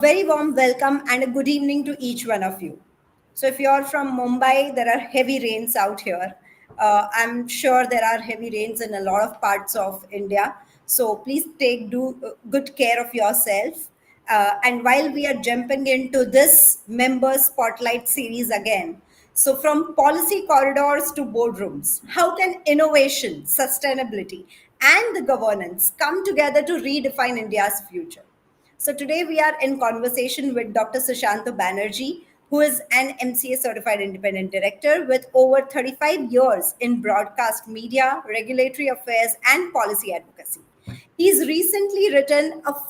Very warm welcome and a good evening to each one of you. So, if you're from Mumbai, there are heavy rains out here. I'm sure there are heavy rains in a lot of parts of India. So, please take good care of yourself. And while we are jumping into this member spotlight series again, so from policy corridors to boardrooms, how can innovation, sustainability, and the governance come together to redefine India's future? So today we are in conversation with Dr. Sushanto Banerjee, who is an MCA certified independent director with over 35 years in broadcast media, regulatory affairs, and policy advocacy. He's recently written about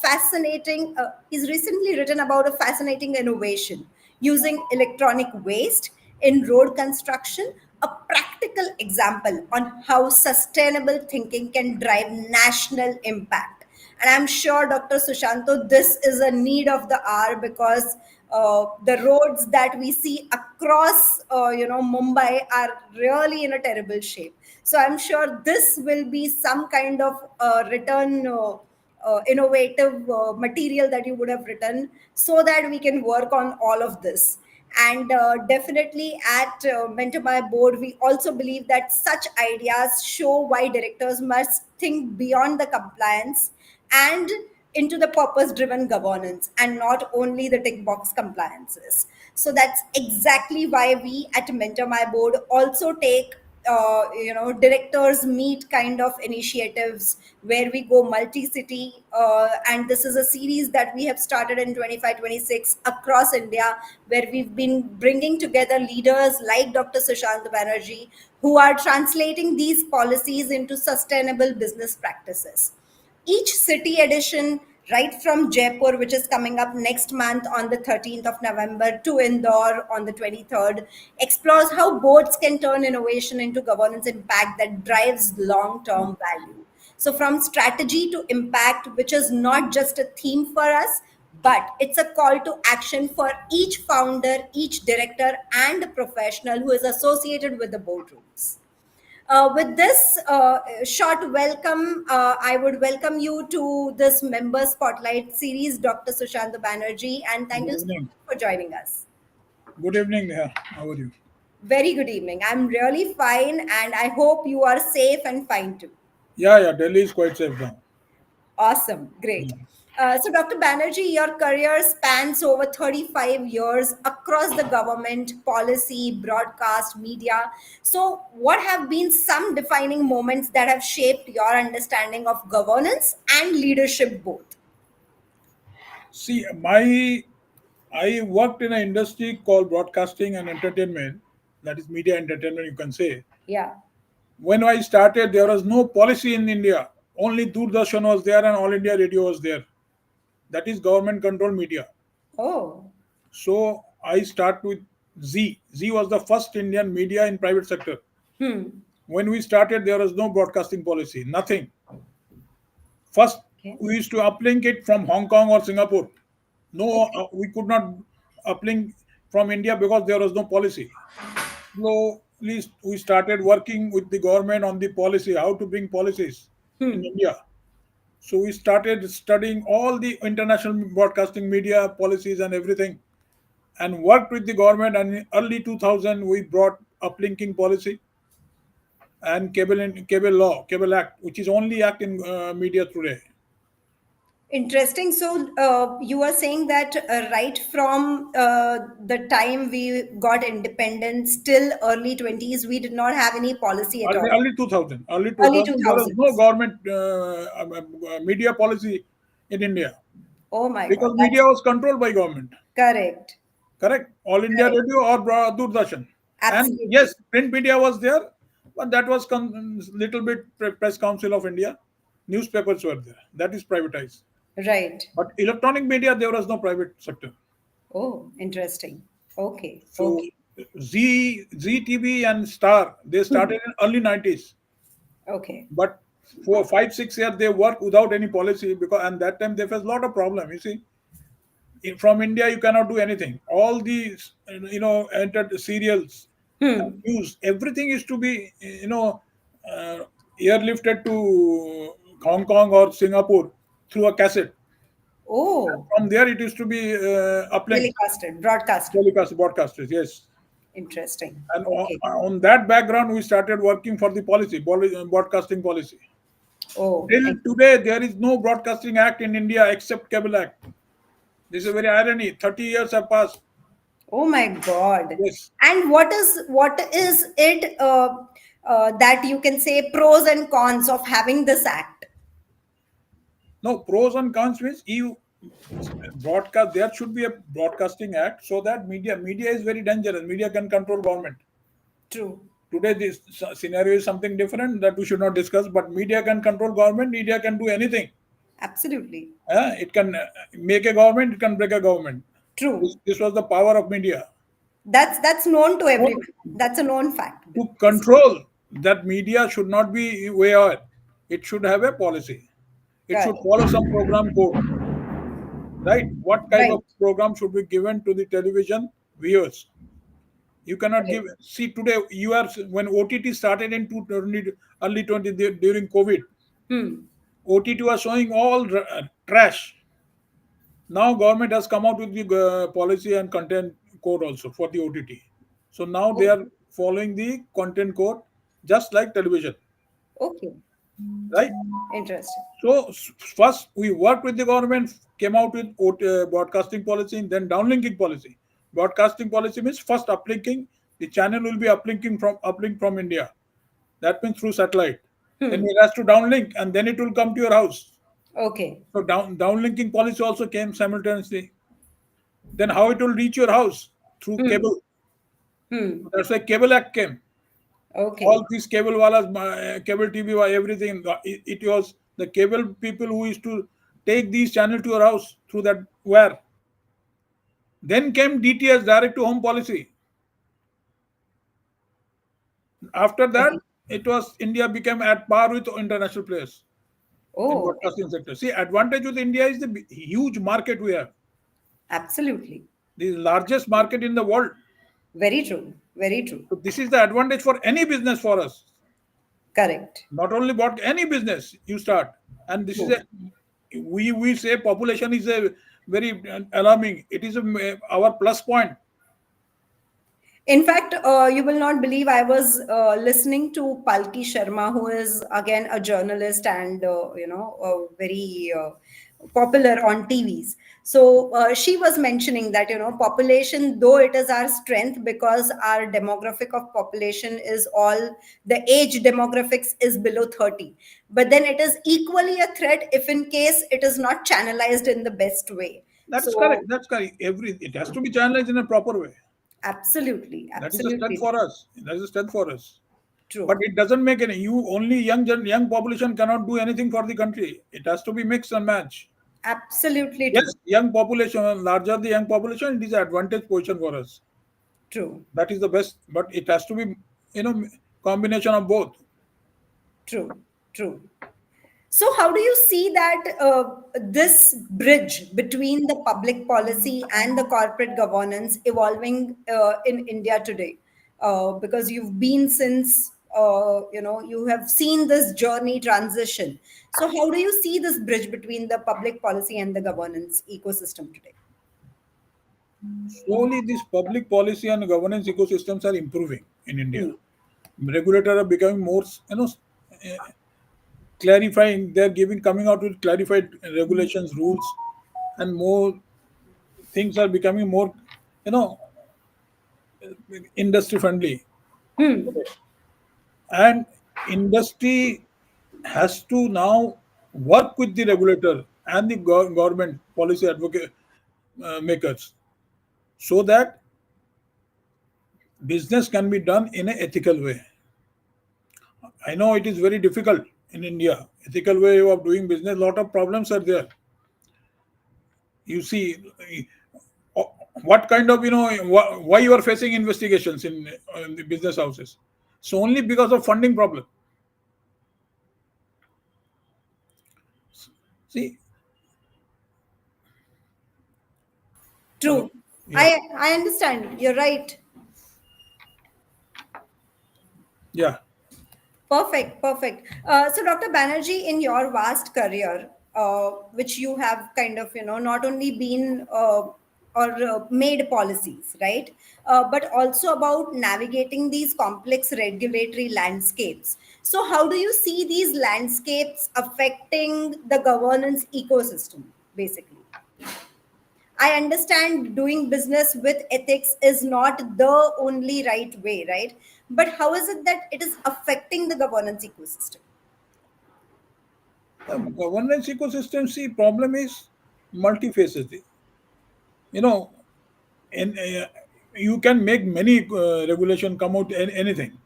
a fascinating innovation using electronic waste in road construction, a practical example on how sustainable thinking can drive national impact. And I'm sure, Dr. Sushanto, this is a need of the hour because the roads that we see across, Mumbai are really in a terrible shape. So I'm sure this will be some kind of return. Innovative material that you would have written so that we can work on all of this. And definitely at Mentor My Board, we also believe that such ideas show why directors must think beyond the compliance and into the purpose driven governance and not only the tick box compliances. So that's exactly why we at Mentor My Board also take directors meet kind of initiatives where we go multi-city, and this is a series that we have started in 25-26 across India, where we've been bringing together leaders like Dr. Sushant Banerjee, who are translating these policies into sustainable business practices. Each city edition, right from Jaipur, which is coming up next month on the 13th of November, to Indore on the 23rd, explores how boards can turn innovation into governance impact that drives long term value. So, from strategy to impact, which is not just a theme for us, but it's a call to action for each founder, each director, and professional who is associated with the boardrooms. With this short welcome, I would welcome you to this Member Spotlight series, Dr. Sushanto Banerjee, and thank Good you so evening. much for joining us. Good evening, Neha. How are you? Very good evening. I'm really fine, and I hope you are safe and fine too. Yeah, Delhi is quite safe now. Awesome. Great. So, Dr. Banerjee, your career spans over 35 years across the government, policy, broadcast, media. So, what have been some defining moments that have shaped your understanding of governance and leadership both? See, I worked in an industry called broadcasting and entertainment, that is media entertainment, you can say. Yeah. When I started, there was no policy in India. Only Doordarshan was there and All India Radio was there. That is government controlled media. Oh, So I start with Z. Z was the first Indian media in private sector. When we started, there was no broadcasting policy, nothing. First, okay. we used to uplink it from Hong Kong or Singapore. No, Okay. we could not uplink from India because there was no policy. So, at least we started working with the government on the policy, how to bring policies in India. So we started studying all the international broadcasting media policies and everything, and worked with the government. And in early 2000, we brought uplinking policy and cable law, cable act, which is only act in media today. Interesting. So, you are saying that right from the time we got independence till early 20s, we did not have any policy at all. Early Early 2000, there was no 2000s. government media policy in India Oh my God, because media that's was controlled by government. correct. Correct? All India Correct. Radio or Doordarshan. And Absolutely. yes, print media was there, but that was little bit Press Council of India. Newspapers were there. That is privatized. Right. But electronic media, there was no private sector. Oh, interesting. Okay. So Okay. ZTV and Star, they started in early 90s. Okay. But for 5 6 years they worked without any policy, because and that time there was a lot of problem. You see, from India you cannot do anything. All these entered serials, Hmm. news, everything is to be uh, airlifted to Hong Kong or Singapore through a cassette. Oh, From there, it used to be uplink, telecasted, broadcasted. telecast, broadcasters. Yes. Interesting. And Okay. on that background, we started working for the policy, broadcasting policy. Oh, Till today, there is no broadcasting act in India except Cable Act. This is a very irony. 30 years have passed. oh my God. Yes. And what is it that you can say pros and cons of having this act? No, pros and cons means you broadcast. There should be a broadcasting act so that media is very dangerous. Media can control government. True. Today, this scenario is something different that we should not discuss. But media can control government. Media can do anything. Absolutely. It can make a government. It can break a government. True. This was the power of media. That's known to So, everyone. That's a known fact. to control that, media should not be way out. It should have a policy. It should Correct. follow some program code, right? What type Right. of program should be given to the television viewers? You cannot Correct. give. See, today you are when OTT started in 2020, early 20 during COVID. Hmm. OTT was showing all trash. Now government has come out with the policy and content code also for the OTT. So now they are Okay. following the content code just like television, Okay. right? Interesting. So first we worked with the government, came out with broadcasting policy, and then downlinking policy. Broadcasting policy means first uplinking. The channel will be uplink from India. That means through satellite. Then Hmm. it has to downlink, and then it will come to your house. Okay. So downlinking policy also came simultaneously. Then how it will reach your house? Through Hmm. cable. Hmm. That's why Cable Act came. Okay. All these cable wallas, cable TV, everything. It was the cable people who used to take these channels to your house through that wire. Then came DTS, direct to home policy. After that, Okay. it was India became at par with international players in Oh, broadcasting sector. See, advantage with India is the huge market we have, absolutely. the largest market in the world. Very true. Very true. So this is the advantage for any business for us. Correct. Not only about any business you start, and this is True. a we say population is a very alarming. It is our plus point. In fact, you will not believe I was listening to Palki Sharma, who is again a journalist and very popular on TVs. So she was mentioning that population, though it is our strength because our demographic of population is all the age demographics is below 30, but then it is equally a threat if in case it is not channelized in the best way. That's correct. So That's correct. It has to be channeled in a proper way. absolutely, That is a strength absolutely for true. us. That is a strength for us. But True. it doesn't make any. You only young population cannot do anything for the country. It has to be mix and match. Absolutely Yes, true. young population, larger the young population, it is an advantage position for us. True. That is the best. But it has to be, combination of both. True. True. So, how do you see that this bridge between the public policy and the corporate governance evolving in India today? Because you've been since, you have seen this journey transition. So, how do you see this bridge between the public policy and the governance ecosystem today? Slowly, these public policy and governance ecosystems are improving in India. Hmm. Regulators are becoming more, clarifying. They're coming out with clarified regulations, rules, and more things are becoming more, you know, industry friendly. Hmm. And industry has to now work with the regulator and the government policy advocate makers so that business can be done in an ethical way. I know it is very difficult in India. Ethical way of doing business, lot of problems are there. You see, uh, what kind of why you are facing investigations in the business houses? So only because of funding problem. See, hello, True. yeah, I understand. You're right. yeah. Perfect, perfect. So, Dr. Banerjee, in your vast career, which you have kind of, not only been or made policies, right? But also about navigating these complex regulatory landscapes. So, how do you see these landscapes affecting the governance ecosystem, basically? I understand doing business with ethics is not the only right way, right? But how is it that it is affecting the governance ecosystem? The governance ecosystem, see, problem is multifaceted. You know, and you can make many regulation come out anything,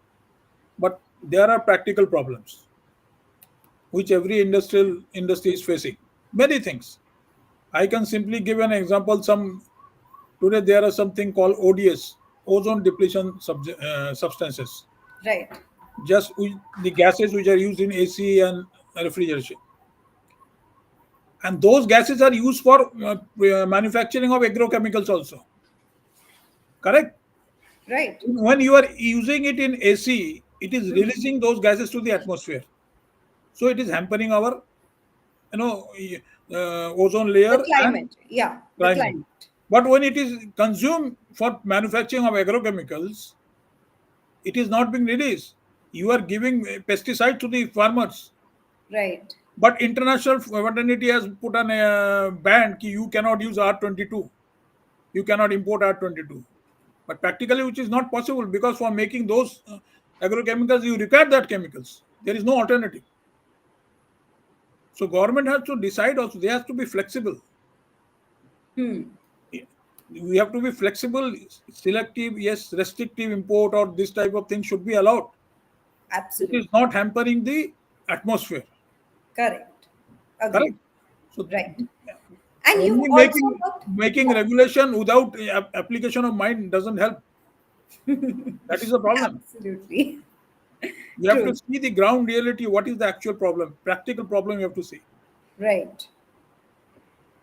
but there are practical problems which every industrial industry is facing. Many things. I can simply give an example. Today there are something called ODS, ozone depletion substances. Right, The gases which are used in AC and refrigeration, and those gases are used for manufacturing of agrochemicals also. Correct. right. When you are using it in AC, it is releasing those gases to the atmosphere. So it is hampering our, you know, ozone layer The and climate, yeah, the climate. climate. But when it is consumed for manufacturing of agrochemicals, it is not being released. You are giving pesticide to the farmers. Right. But international fraternity has put on a ban कि you cannot use R22. You cannot import R22. But practically, which is not possible because for making those agrochemicals, you require that chemicals. There is no alternative. So government has to decide also. They have to be flexible. We have to be flexible, selective, yes, restrictive import or this type of thing should be allowed. It is Absolutely. not hampering the atmosphere. Correct. Correct. Agreed. So Right. And you only also making talked, making yeah, regulation without application of mind doesn't help. That is the problem. absolutely. You have to True. see the ground reality. What is the actual problem? Practical problem you have to see. Right.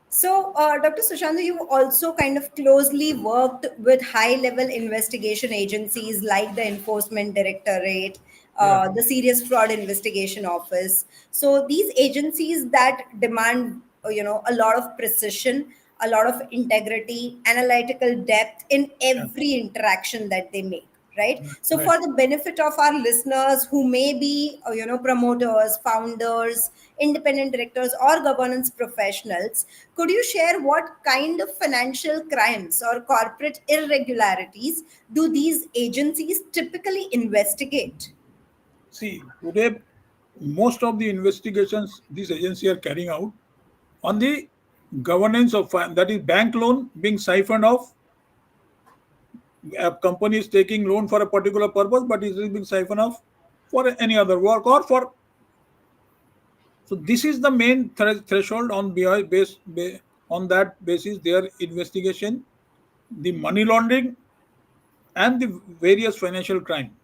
So, Dr. Sushant, you've also kind of closely worked with high level investigation agencies like the Enforcement Directorate, Yeah. the Serious Fraud Investigation Office. So, these agencies that demand, a lot of precision, a lot of integrity, analytical depth in Yeah. every interaction that they make. Right. So, Right. for the benefit of our listeners who may be, promoters, founders, independent directors, or governance professionals, could you share what kind of financial crimes or corporate irregularities do these agencies typically investigate? See, today, most of the investigations this agency are carrying out on the governance of that is bank loan being siphoned off. A company is taking loan for a particular purpose, but it is being siphoned off for any other work or for. So this is the main threshold on on that basis. Their investigation, the money laundering, and the various financial crime.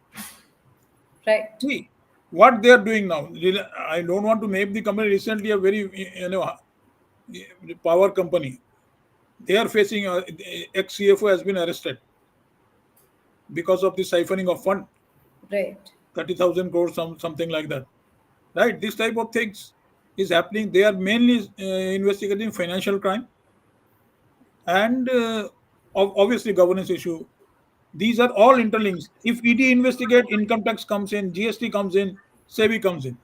Right. See what they are doing now. I don't want to name the company. Recently, a very power company. They are facing ex CFO has been arrested because of the siphoning of fund, Right. 30,000 crores, something like that. Right, this type of things is happening. They are mainly investigating financial crime and obviously governance issue. These are all interlinks. If ED investigate, income tax comes in, GST comes in, SEBI comes in.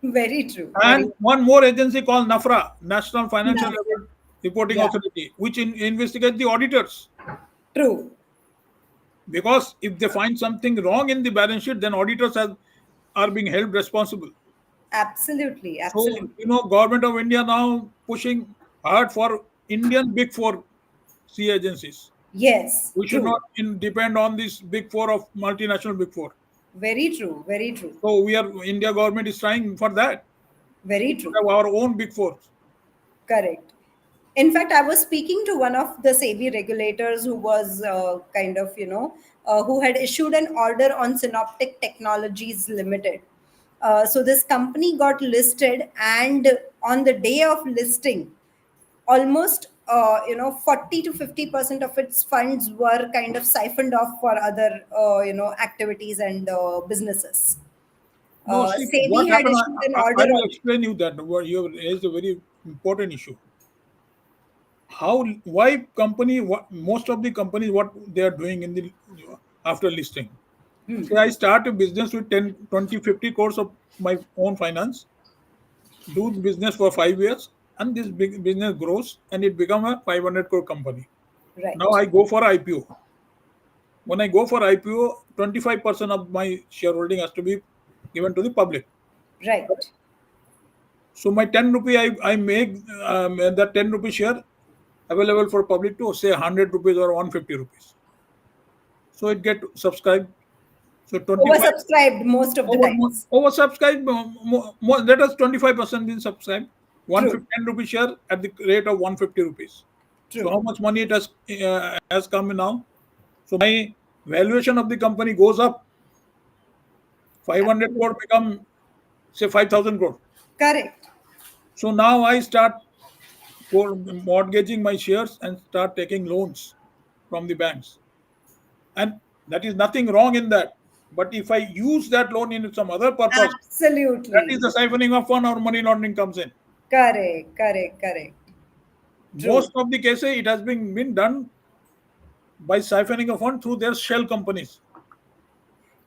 Very true. Very And one more agency called NAFRA, National Financial enough. Reporting Yeah. Authority, which investigate the auditors. True. Because if they find something wrong in the balance sheet, then are being held responsible. Absolutely. So, Absolutely. government of India now pushing hard for Indian big four C agencies. Yes. We should not True. depend on this big four of multinational big four. Very true. Very true. So India government is trying for that. We Very should true. have our own big four. Correct. In fact, I was speaking to one of the SEBI regulators who was kind of, who had issued an order on Synoptic Technologies Limited. So this company got listed, and on the day of listing, almost 40 to 50% of its funds were kind of siphoned off for other activities and businesses. No, see, what SEBI had happened, issued an I order will on. explain you that. You have raised a very important issue. Why company, most of the companies, what they are doing in the after listing. Say I start a business with 10, 20, 50 crores of my own finance, do the business for 5 years, and this big business grows and it become a 500 crore company. Now Right, I go for IPO. When I go for IPO, 25% of my shareholding has to be given to the public. right, So my 10 rupee, I make that 10 rupee share available for public to say 100 rupees or 150 rupees. So it get subscribed. So 25 oversubscribed most of the times. oversubscribed. Let us 25% been subscribed. True, 110 rupee share at the rate of 150 rupees. So true. how much money it has come in now? So my valuation of the company goes up. 500 crore Absolutely. become say 5,000 crore. Correct. So now I start for mortgaging my shares and start taking loans from the banks. And that is nothing wrong in that. But if I use that loan in some other purpose, that is Absolutely. the siphoning of fund or money laundering comes in. Correct, correct, correct. True. Most of the cases, it has been done by siphoning of fund through their shell companies.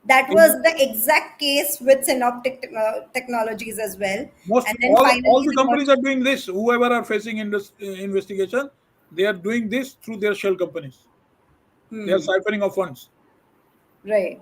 That was In the exact case with Synoptic Technologies as well. most And then all finally, the the companies are merchant. doing this. Whoever are facing investigation, they are doing this through their shell companies. They are Hmm, siphoning of funds. right.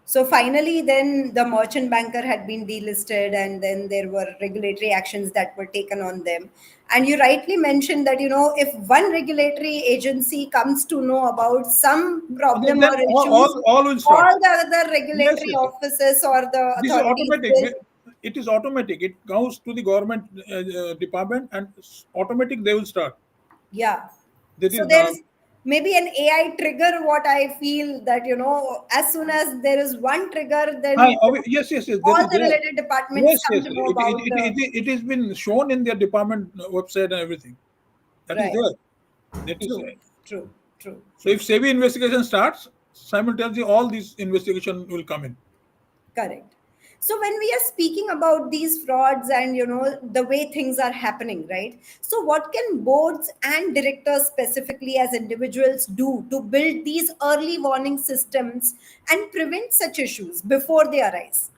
So finally, then the merchant banker had been delisted, and then there were regulatory actions that were taken on them. And you rightly mentioned that, if one regulatory agency comes to know about some problem Then or issues, all will start. all the other Yes, regulatory yes, yes. offices or the This is authorities automatic. will, It is automatic. It goes to the government department and automatic they will start. yeah. That So is there is maybe an AI trigger, what I feel that, as soon as there is one trigger, then yes, yes, yes. That all is the there. related departments Yes, come yes. to know about the. It has been shown in their department website and everything. That is Right. there. That is True, true, true. so. If SEBI investigation starts, simultaneously all these investigation will come in. Correct. So when we are speaking about these frauds and the way things are happening, right? So what can boards and directors specifically as individuals do to build these early warning systems and prevent such issues before they arise?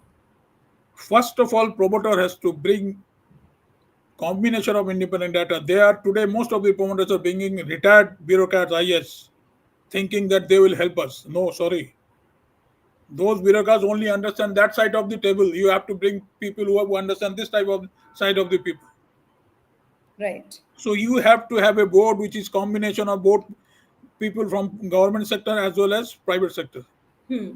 First of all, promoter has to bring combination of independent data. They are today most of the promoters are bringing retired bureaucrats, IS, thinking that they will help us. No, sorry. Those bureaucrats only understand that side of the table. You have to bring people who understand this type of side of the people. Right. So you have to have a board which is combination of both people from government sector as well as private sector. Hmm.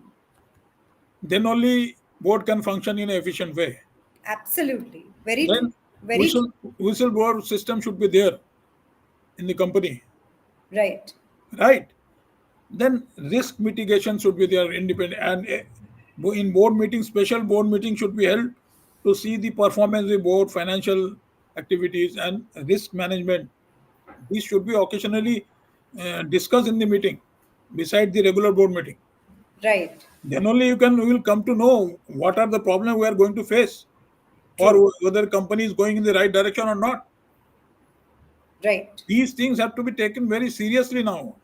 Then only board can function in an efficient way. Absolutely. Very true. Then Very true. whistleblower system should be there in the company, Right. right? Then risk mitigation should be there independent and in board meeting, special board meeting should be held to see the performance of the board, financial activities and risk management. These should be occasionally discussed in the meeting beside the regular board meeting. Right. Then only you will come to know what are the problems we are going to face True. or whether company is going in the right direction or not. Right. These things have to be taken very seriously now.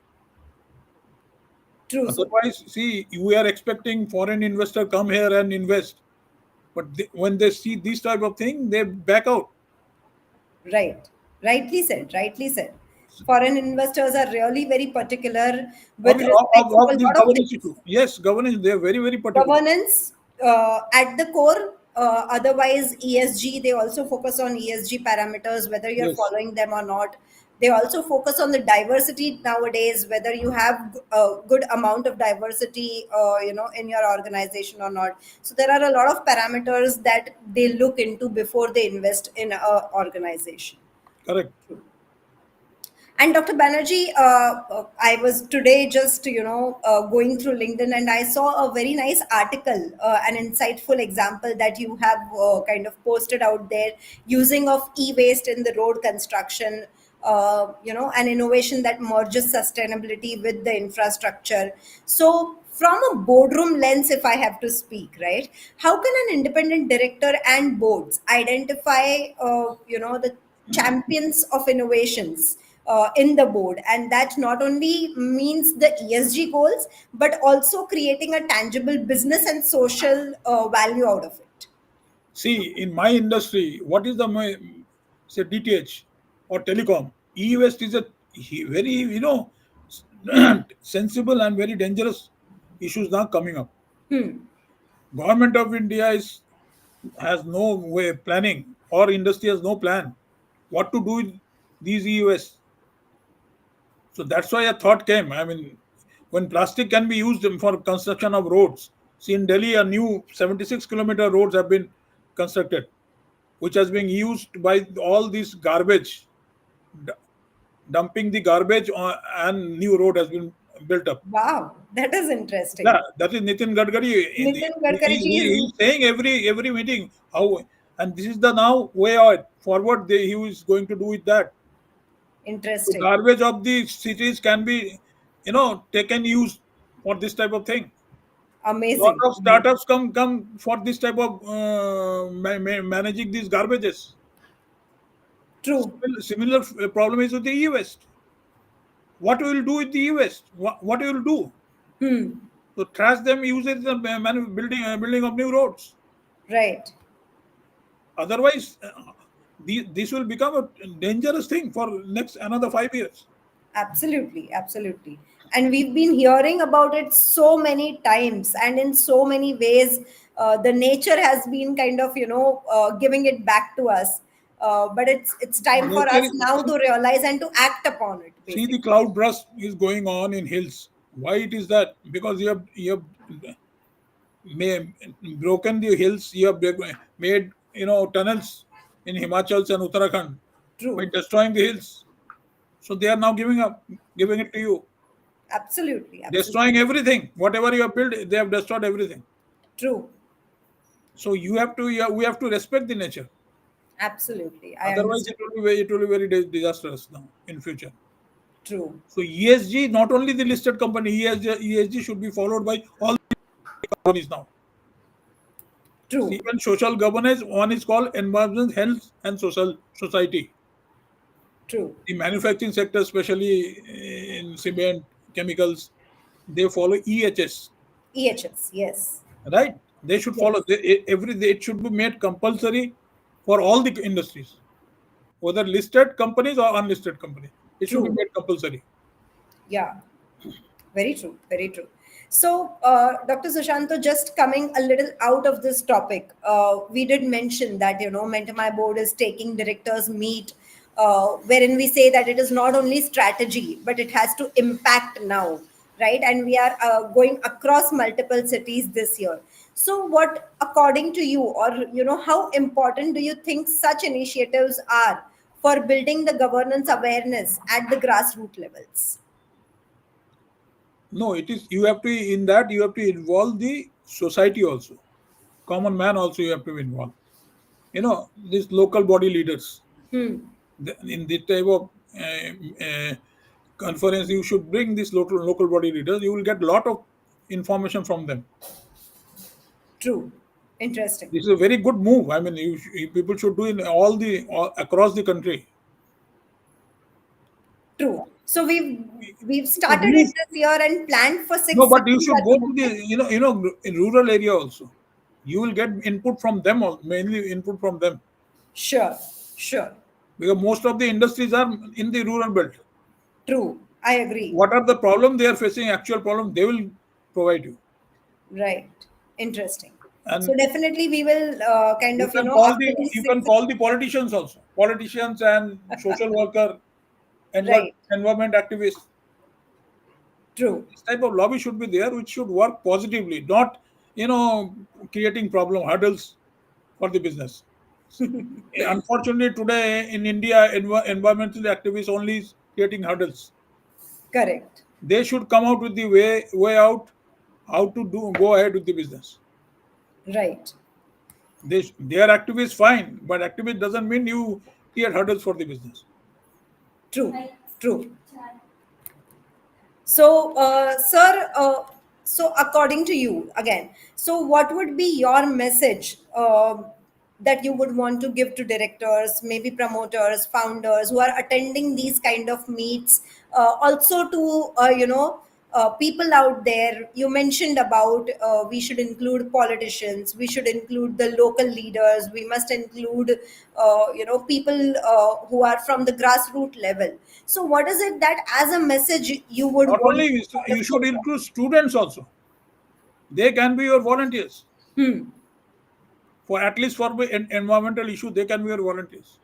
True, sir. Otherwise, see, we are expecting foreign investor come here and invest, but when they see this type of thing, they back out. Right. Rightly said. Rightly said. Foreign investors are really very particular Of, with respect to a of this lot of governance things. issue. Yes, governance, they are very, very particular. Governance at the core. Otherwise, ESG, they also focus on ESG parameters, whether you're Yes, following them or not. They also focus on the diversity nowadays, whether you have a good amount of diversity, in your organization or not. So there are a lot of parameters that they look into before they invest in a organization. correct. And Dr. Banerjee, I was today just, going through LinkedIn and I saw a very nice article, an insightful example that you have kind of posted out there using of e-waste in the road construction, an innovation that merges sustainability with the infrastructure. So from a boardroom lens, if I have to speak, right, how can an independent director and boards identify, the champions of innovations in the board, and that not only means the ESG goals, but also creating a tangible business and social value out of it? See, in my industry, what is the say DTH or telecom? E-waste is a very sensible and very dangerous issues now coming up. Hmm. Government of India is has no way planning, or industry has no plan what to do with these e-waste. So that's why a thought came. I mean, when plastic can be used for construction of roads, see in Delhi a new 76-kilometer roads have been constructed, which has been used by all this garbage, d- dumping the garbage and new road has been built up. Wow, that is Yeah, interesting. that is Nitin Gadkari. Nitin Gadkari ji is He's saying every meeting how, and this is the now way out forward. He is going to do with that. The interesting, garbage of the cities can be, taken use for this type of thing. Lot amazing. of startups come for this type of managing these garbages. True. Similar problem is with the e-waste. What we will do with the e-waste? What we will do? Hmm. So trash them, use it in the building of new roads. Right. Otherwise, this will become a dangerous thing for next another 5 years. Absolutely, absolutely. And we've been hearing about it so many times, and in so many ways, the nature has been kind of, giving it back to us. But it's time for Nature us now to realize and to act upon it, see the basically. cloud burst is going on in hills. Why it is that? Because you have broken the hills. You have made tunnels in Himachal and Uttarakhand by True. destroying the hills. So they are now giving it to you, Absolutely, absolutely. destroying everything. Whatever you have built, they have destroyed everything. True. So we have to respect the nature. Absolutely. I Otherwise, understand. it will be very disastrous now in future. True. So ESG, not only the listed company, ESG should be followed by all companies now. See, True. even social governance, one is called environment, health, and social society. True. The manufacturing sector, especially in cement, chemicals, they follow EHS, EHS. Yes. right? They should follow Yes. it should be made compulsory for all the industries, whether listed companies or unlisted companies. It should be True. made compulsory. Yeah. Very true, very true. So, Dr. Sushanto, just coming a little out of this topic, we did mention that, Mentor My Board is taking directors meet, wherein we say that it is not only strategy, but it has to impact now, right? And we are going across multiple cities this year. So, what, according to you, or, how important do you think such initiatives are for building the governance awareness at the grassroots levels? No, it is you have to involve the society also. Common man also you have to involve. These local body leaders. Hmm. In this type of conference, you should bring these local body leaders. You will get a lot of information from them. True. Interesting. This is a very good move. I mean, people should do in all across the country. True. So we've You should started it move. this year and planned for No, six but you cities should at go the to the moment. in rural area also. You will get input from them, mainly input from them, Sure. Sure. because most of the industries are in the rural belt. True. I agree. What are the problem they are facing? Actual problem they will provide you, Right. Interesting. So and definitely we will kind you of, can call after these you six, can call the politicians also, politicians and social worker, right. environment activists. True. This type of lobby should be there, which should work positively, not you know creating problem hurdles for the business. Unfortunately, today in India, environmental activists only is creating hurdles. Correct. They should come out with the way out, how to go ahead with the business. Right. They are activists, fine, but activist doesn't mean you create hurdles for the business. True. True. So, sir, So, according to you, again, so what would be your message that you would want to give to directors, maybe promoters, founders who are attending these kind of meets, also to people out there? You mentioned about we should include politicians, we should include the local leaders, we must include people who are from the grassroots level. So, what is it that as a message you would Not want only to kind you of should put? include students also. They can be your volunteers Hmm. for at least for the environmental issue. They can be your volunteers.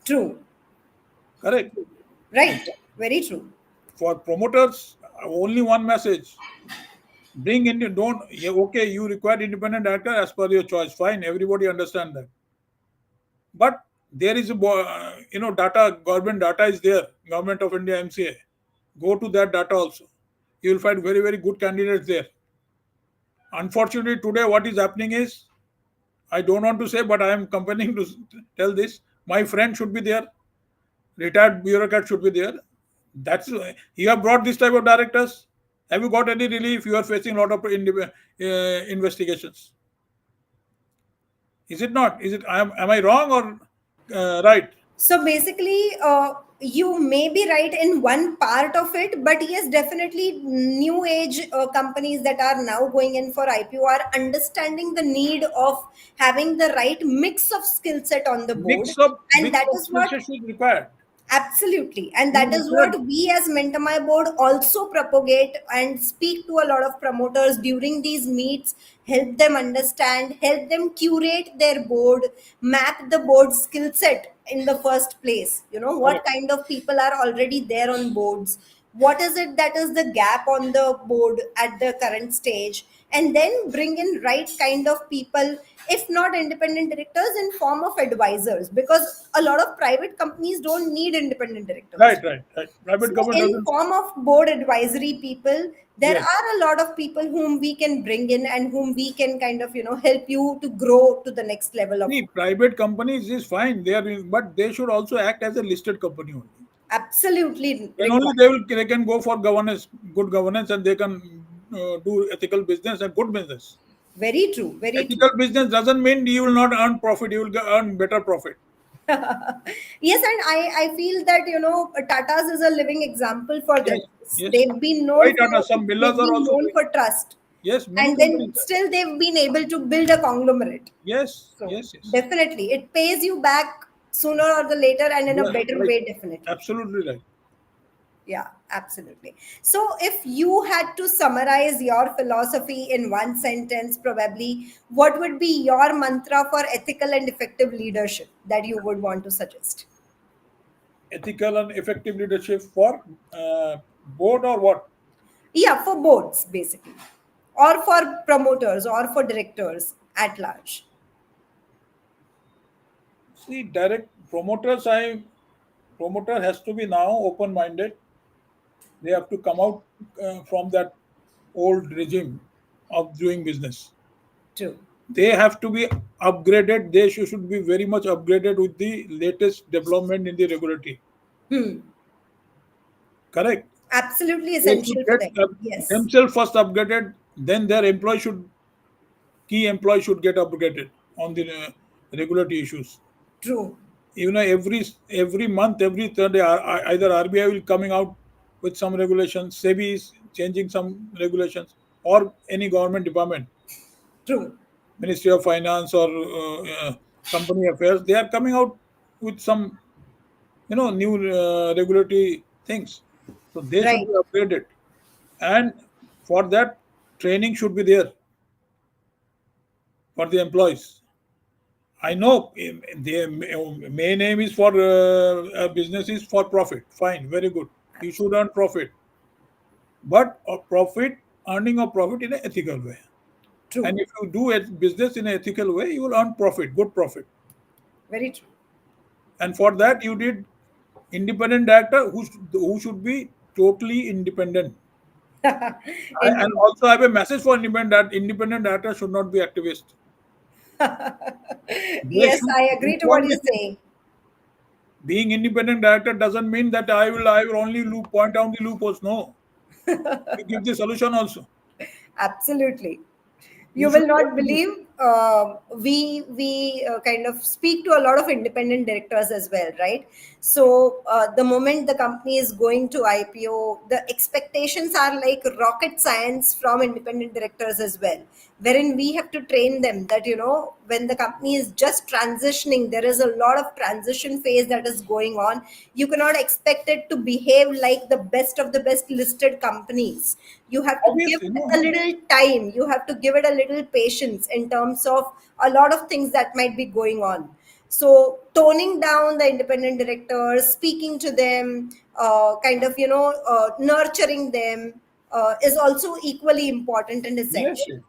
True. Correct. Right. Very true. For promoters, only one message: bring in. Don't. Yeah, okay, you require independent director as per your choice. Fine, everybody understand that. But there is a data. Government data is there. Government of India MCA. Go to that data also. You will find very good candidates there. Unfortunately, today what is happening is, I don't want to say, but I am compelling to tell this. My friend should be there. Retired bureaucrat should be there. That's you have brought this type of directors. Have you got any relief? You are facing a lot of investigations. Is it not? Is it? Am I wrong or right? So basically, you may be right in one part of it, but yes, definitely new age companies that are now going in for IPO are understanding the need of having the right mix of skill set on the board. And Mix that of is skill what sets is required. Absolutely. And You that is require what we as Mentor My Board also propagate and speak to a lot of promoters during these meets, help them understand, help them curate their board, map the board skill set in the first place. You know, what correct. kind of people are already there on boards? What is it that is the gap on the board at the current stage? And then bring in right kind of people, if not independent directors, in form of advisors, because a lot of private companies don't need independent directors. Right. Private So government in doesn't. form of board advisory people, there Yes. are a lot of people whom we can bring in and whom we can kind of help you to grow to the next level of. See, private companies is fine. But they should also act as a listed company only. Absolutely Then only required. they can go for governance, good governance, and they can do ethical business and good business. Very true, very true. Ethical business doesn't mean you will not earn profit. You will earn better profit. Yes, and I feel that Tata's is a living example for Yes, this. yes. They've been Why known Tata? for Some villas they've are been also known doing. for trust, Yes, many and then companies. still they've been able to build a conglomerate. So Yes. definitely, it pays you back sooner or the later, and in a Yeah, better right. way. Definitely, Absolutely right. yeah, absolutely. So if you had to summarize your philosophy in one sentence, probably what would be your mantra for ethical and effective leadership that you would want to suggest? Ethical and effective leadership for board or what? Yeah, for boards, basically, or for promoters, or for directors at large. See, direct promoters. Promoter has to be now open-minded. They have to come out from that old regime of doing business. True. They have to be upgraded. They should be very much upgraded with the latest development in the regulatory. Hmm. Correct. Absolutely They should essential for get them. Yes. themselves first upgraded. Then their key employee should get upgraded on the regulatory issues. True. Every month, every third day, either RBI will coming out with some regulations, SEBI is changing some regulations, or any government department, True. Ministry of Finance or Company Affairs, they are coming out with some new regulatory things. So they should Right. be upgraded, and for that training should be there for the employees. I know the main aim is for business is for profit. Fine, very good. You should earn profit, but a profit earning a profit in an ethical way. And True. if you do a business in an ethical way, you will earn profit, good profit. Very true. And for that, you did independent director who should be totally independent. And Indeed. also, I have a message for independent director should not be activist. They Yes, should I agree to what you're information. saying. Being independent director doesn't mean that I will only point out the loopholes. No, you give the solution also. Absolutely. You You should will go not to the, believe, we kind of speak to a lot of independent directors as well, right? So the moment the company is going to IPO, the expectations are like rocket science from independent directors as well, wherein we have to train them that, when the company is just transitioning, there is a lot of transition phase that is going on. You cannot expect it to behave like the best of the best listed companies. You have to give obviously, it no. a little time, you have to give it a little patience in terms of a lot of things that might be going on. So toning down the independent directors, speaking to them, kind of, nurturing them, is also equally important and Yes, essential. yes.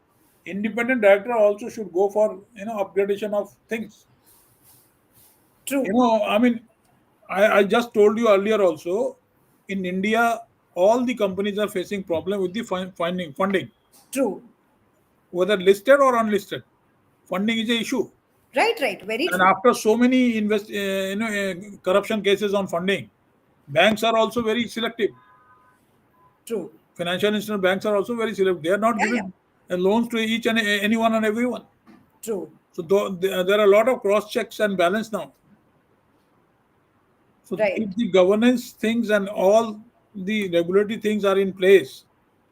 Independent director also should go for upgradation of things. True. I mean, I just told you earlier also, in India, all the companies are facing problem with the finding funding, True. whether listed or unlisted. Funding is a issue, Right, right, very and true. after so many corruption cases on funding, banks are also very selective. True. Financial institution banks are also very selective. They are not Yeah, yeah. giving loans to each and anyone and everyone. True. So there are a lot of cross checks and balance now. So Right. if the governance things and all the regulatory things are in place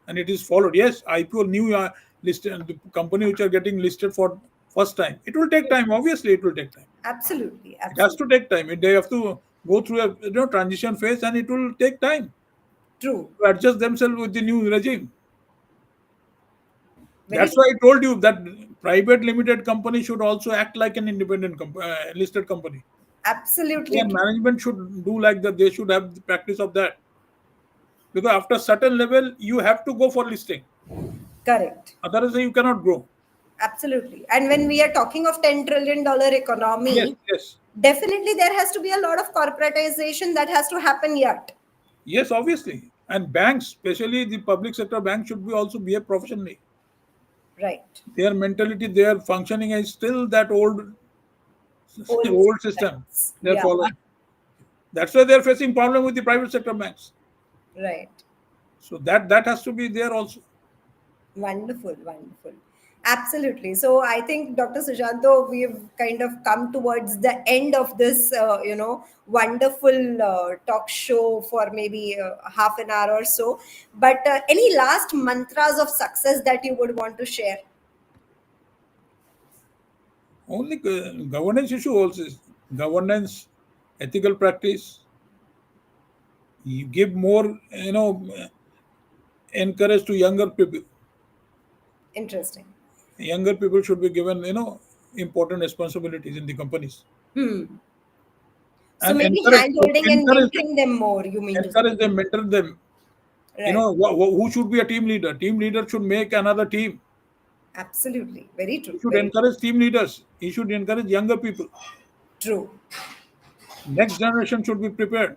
and it is followed, yes, IPO new listed the company which are getting listed for first time, it will take time. Obviously, it will take time. Absolutely. It has Absolutely. to take time. They have to go through a transition phase, and it will take time True. to adjust themselves with the new regime. Very That's true. why I told you that private limited company should also act like an independent listed company. Absolutely Their true. management should do like that. They should have the practice of that, because after certain level you have to go for listing. Correct. Otherwise, you cannot grow. Absolutely. And when we are talking of $10 trillion Yes, economy, yes, definitely there has to be a lot of corporatization that has to happen yet. yes. Obviously, and banks, especially the public sector banks, should be also behave professionally. Right. Their mentality, their functioning is still that old Old old system facts. they're Yeah. following. That's why they're facing problem with the private sector banks. Right. So that has to be there also. Wonderful. Wonderful. Absolutely. So I think, Dr. Sushanto, we've kind of come towards the end of this, wonderful talk show for maybe half an hour or so. But any last mantras of success that you would want to share? Only governance issue also is governance, ethical practice. You give more, encourage to younger people. Interesting. Younger people should be given, important responsibilities in the companies, Hmm. So and maybe encourage, hand holding and encourage them, mentoring them more, you mean to say? encourage them, mentor them. Right. Who should be a team leader? Team leader should make another team. Absolutely. Very He true. should Very true. encourage team leaders. He should encourage younger people. True. Next generation should be prepared.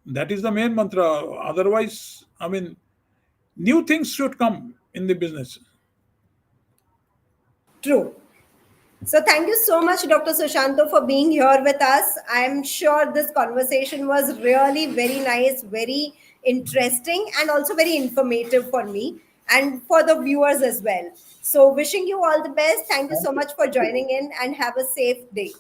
That is the main mantra. Otherwise, I mean, new things should come in the business. True. So thank you so much, Dr. Sushanto, for being here with us. I'm sure this conversation was really very nice, very interesting, and also very informative for me and for the viewers as well. So wishing you all the best. Thank you Thank so you. much for Thank you. joining in and have a safe day.